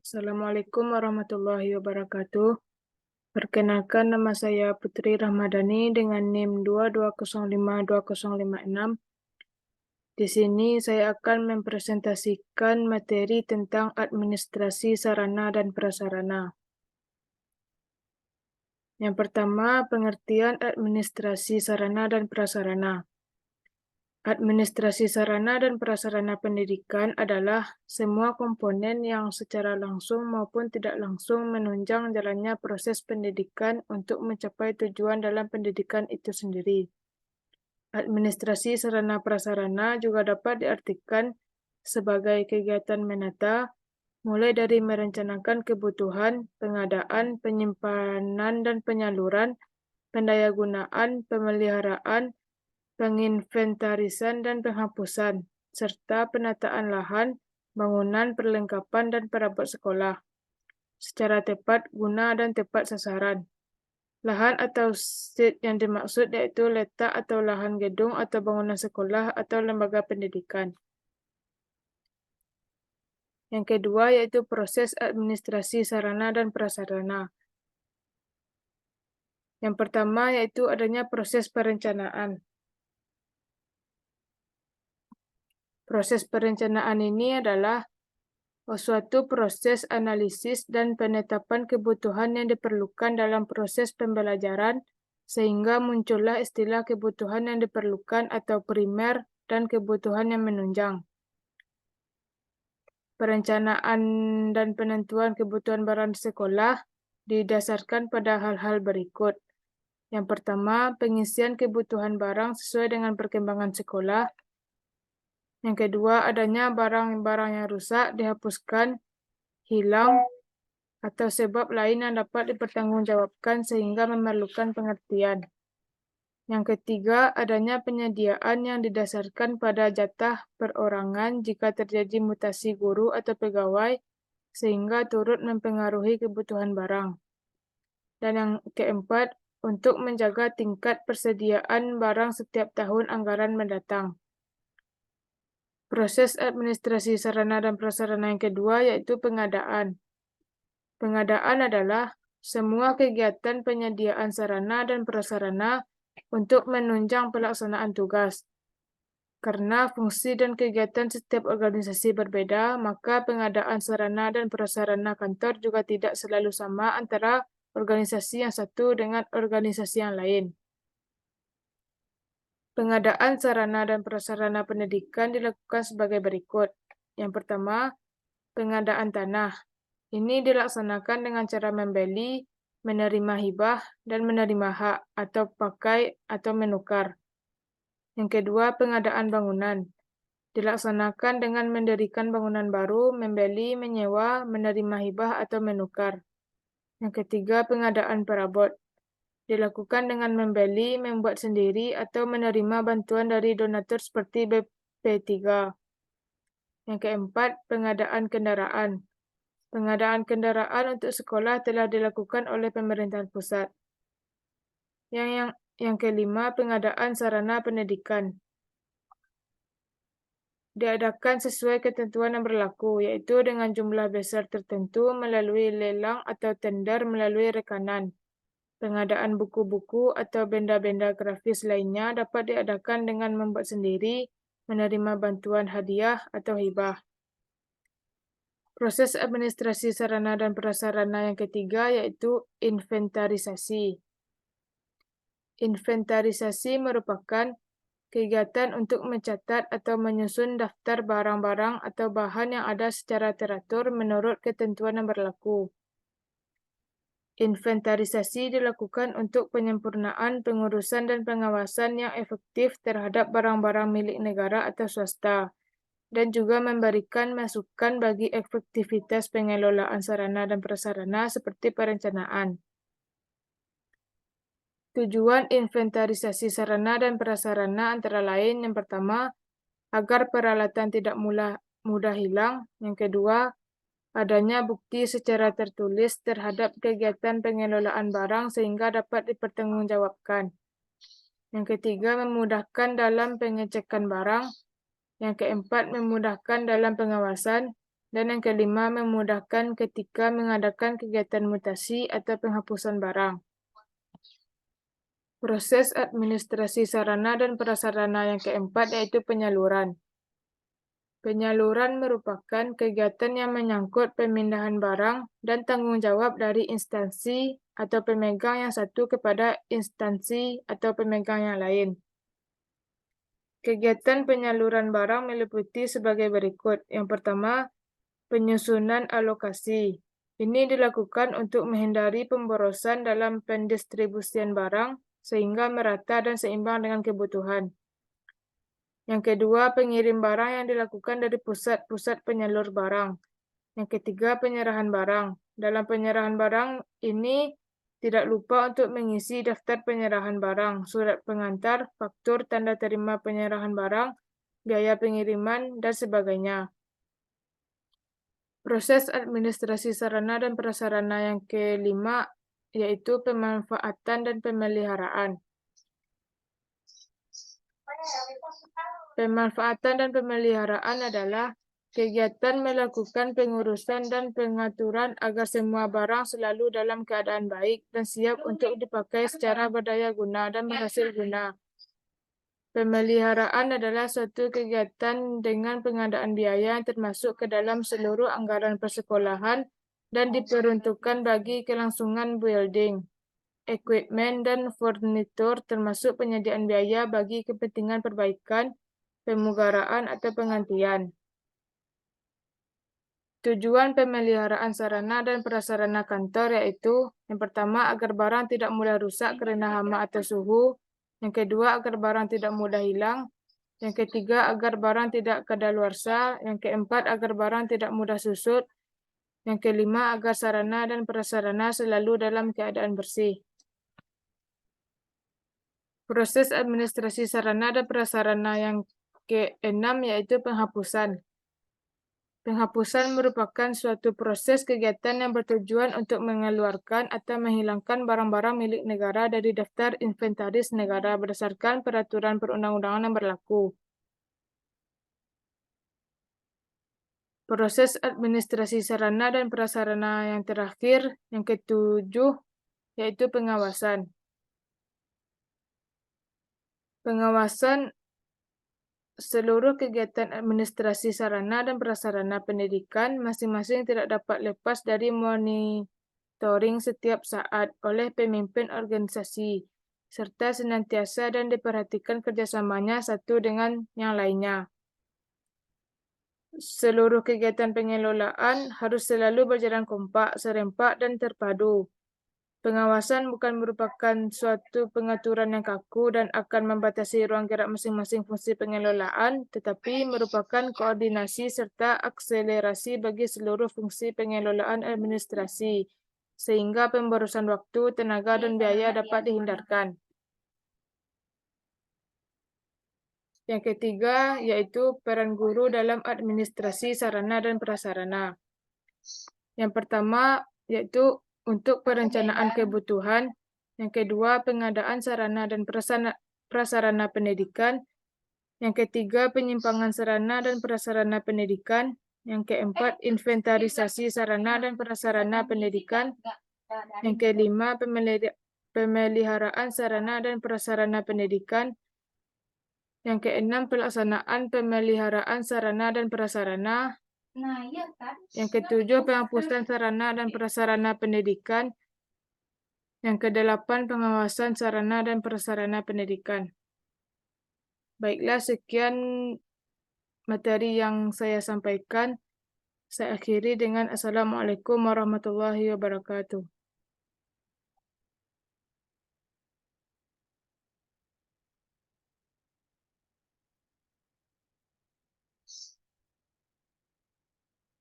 Assalamualaikum warahmatullahi wabarakatuh. Perkenalkan, nama saya Putri Rahmadani dengan NIM 220520556. Di sini saya akan mempresentasikan materi tentang administrasi sarana dan prasarana. Yang pertama, pengertian administrasi sarana dan prasarana. Administrasi sarana dan prasarana pendidikan adalah semua komponen yang secara langsung maupun tidak langsung menunjang jalannya proses pendidikan untuk mencapai tujuan dalam pendidikan itu sendiri. Administrasi sarana prasarana juga dapat diartikan sebagai kegiatan menata, mulai dari merencanakan kebutuhan, pengadaan, penyimpanan dan penyaluran, pendayagunaan, pemeliharaan, penginventarisan dan penghapusan, serta penataan lahan, bangunan, perlengkapan, dan perabot sekolah, secara tepat guna dan tepat sasaran. Lahan atau site yang dimaksud yaitu letak atau lahan gedung atau bangunan sekolah atau lembaga pendidikan. Yang kedua yaitu proses administrasi sarana dan prasarana. Yang pertama yaitu adanya proses perencanaan. Proses perencanaan ini adalah suatu proses analisis dan penetapan kebutuhan yang diperlukan dalam proses pembelajaran, sehingga muncullah istilah kebutuhan yang diperlukan atau primer dan kebutuhan yang menunjang. Perencanaan dan penentuan kebutuhan barang di sekolah didasarkan pada hal-hal berikut. Yang pertama, pengisian kebutuhan barang sesuai dengan perkembangan sekolah. Yang kedua, adanya barang-barang yang rusak, dihapuskan, hilang, atau sebab lain yang dapat dipertanggungjawabkan sehingga memerlukan pengertian. Yang ketiga, adanya penyediaan yang didasarkan pada jatah perorangan jika terjadi mutasi guru atau pegawai sehingga turut mempengaruhi kebutuhan barang. Dan yang keempat, untuk menjaga tingkat persediaan barang setiap tahun anggaran mendatang. Proses administrasi sarana dan prasarana yang kedua yaitu pengadaan. Pengadaan adalah semua kegiatan penyediaan sarana dan prasarana untuk menunjang pelaksanaan tugas. Karena fungsi dan kegiatan setiap organisasi berbeda, maka pengadaan sarana dan prasarana kantor juga tidak selalu sama antara organisasi yang satu dengan organisasi yang lain. Pengadaan sarana dan prasarana pendidikan dilakukan sebagai berikut. Yang pertama, pengadaan tanah. Ini dilaksanakan dengan cara membeli, menerima hibah, dan menerima hak atau pakai atau menukar. Yang kedua, pengadaan bangunan. Dilaksanakan dengan mendirikan bangunan baru, membeli, menyewa, menerima hibah, atau menukar. Yang ketiga, pengadaan perabot. Dilakukan dengan membeli, membuat sendiri, atau menerima bantuan dari donatur seperti BP3. Yang keempat, pengadaan kendaraan. Pengadaan kendaraan untuk sekolah telah dilakukan oleh pemerintahan pusat. Yang kelima, pengadaan sarana pendidikan. Diadakan sesuai ketentuan yang berlaku, yaitu dengan jumlah besar tertentu melalui lelang atau tender melalui rekanan. Pengadaan buku-buku atau benda-benda grafis lainnya dapat diadakan dengan membuat sendiri, menerima bantuan hadiah atau hibah. Proses administrasi sarana dan prasarana yang ketiga yaitu inventarisasi. Inventarisasi merupakan kegiatan untuk mencatat atau menyusun daftar barang-barang atau bahan yang ada secara teratur menurut ketentuan yang berlaku. Inventarisasi dilakukan untuk penyempurnaan pengurusan dan pengawasan yang efektif terhadap barang-barang milik negara atau swasta, dan juga memberikan masukan bagi efektivitas pengelolaan sarana dan prasarana seperti perencanaan. Tujuan inventarisasi sarana dan prasarana antara lain yang pertama, agar peralatan tidak mudah hilang. Yang kedua, adanya bukti secara tertulis terhadap kegiatan pengelolaan barang sehingga dapat dipertanggungjawabkan. Yang ketiga, memudahkan dalam pengecekan barang. Yang keempat, memudahkan dalam pengawasan. Dan yang kelima, memudahkan ketika mengadakan kegiatan mutasi atau penghapusan barang. Proses administrasi sarana dan prasarana yang keempat yaitu penyaluran. Penyaluran merupakan kegiatan yang menyangkut pemindahan barang dan tanggung jawab dari instansi atau pemegang yang satu kepada instansi atau pemegang yang lain. Kegiatan penyaluran barang meliputi sebagai berikut. Yang pertama, penyusunan alokasi. Ini dilakukan untuk menghindari pemborosan dalam pendistribusian barang sehingga merata dan seimbang dengan kebutuhan. Yang kedua, pengirim barang yang dilakukan dari pusat-pusat penyalur barang. Yang ketiga, penyerahan barang. Dalam penyerahan barang ini tidak lupa untuk mengisi daftar penyerahan barang, surat pengantar, faktur, tanda terima penyerahan barang, biaya pengiriman, dan sebagainya. Proses administrasi sarana dan prasarana yang kelima yaitu pemanfaatan dan pemeliharaan. Pemanfaatan dan pemeliharaan adalah kegiatan melakukan pengurusan dan pengaturan agar semua barang selalu dalam keadaan baik dan siap untuk dipakai secara berdaya guna dan berhasil guna. Pemeliharaan adalah suatu kegiatan dengan pengadaan biaya yang termasuk ke dalam seluruh anggaran persekolahan dan diperuntukkan bagi kelangsungan building, equipment, dan furnitur termasuk penyediaan biaya bagi kepentingan perbaikan, pemugaraan, atau penggantian. Tujuan pemeliharaan sarana dan prasarana kantor yaitu yang pertama agar barang tidak mudah rusak karena hama atau suhu, yang kedua agar barang tidak mudah hilang, yang ketiga agar barang tidak kadaluarsa, yang keempat agar barang tidak mudah susut, yang kelima agar sarana dan prasarana selalu dalam keadaan bersih. Proses administrasi sarana dan prasarana yang keenam yaitu penghapusan. Penghapusan merupakan suatu proses kegiatan yang bertujuan untuk mengeluarkan atau menghilangkan barang-barang milik negara dari daftar inventaris negara berdasarkan peraturan perundang-undangan yang berlaku. Proses administrasi sarana dan prasarana yang terakhir, yang ketujuh, yaitu pengawasan. Pengawasan seluruh kegiatan administrasi sarana dan prasarana pendidikan masing-masing tidak dapat lepas dari monitoring setiap saat oleh pemimpin organisasi, serta senantiasa dan diperhatikan kerjasamanya satu dengan yang lainnya. Seluruh kegiatan pengelolaan harus selalu berjalan kompak, serempak, dan terpadu. Pengawasan bukan merupakan suatu pengaturan yang kaku dan akan membatasi ruang gerak masing-masing fungsi pengelolaan, tetapi merupakan koordinasi serta akselerasi bagi seluruh fungsi pengelolaan administrasi, sehingga pemborosan waktu, tenaga, dan biaya dapat dihindarkan. Yang ketiga, yaitu peran guru dalam administrasi sarana dan prasarana. Yang pertama, yaitu untuk perencanaan kebutuhan. Yang kedua, pengadaan sarana dan prasarana pendidikan. Yang ketiga, penyimpangan sarana dan prasarana pendidikan. Yang keempat, inventarisasi sarana dan prasarana pendidikan. Yang kelima, pemeliharaan sarana dan prasarana pendidikan. Yang keenam, pelaksanaan pemeliharaan sarana dan prasarana. Yang ketujuh, penghapusan sarana dan prasarana pendidikan. Yang kedelapan, pengawasan sarana dan prasarana pendidikan. Baiklah, sekian materi yang saya sampaikan. Saya akhiri dengan Assalamualaikum warahmatullahi wabarakatuh.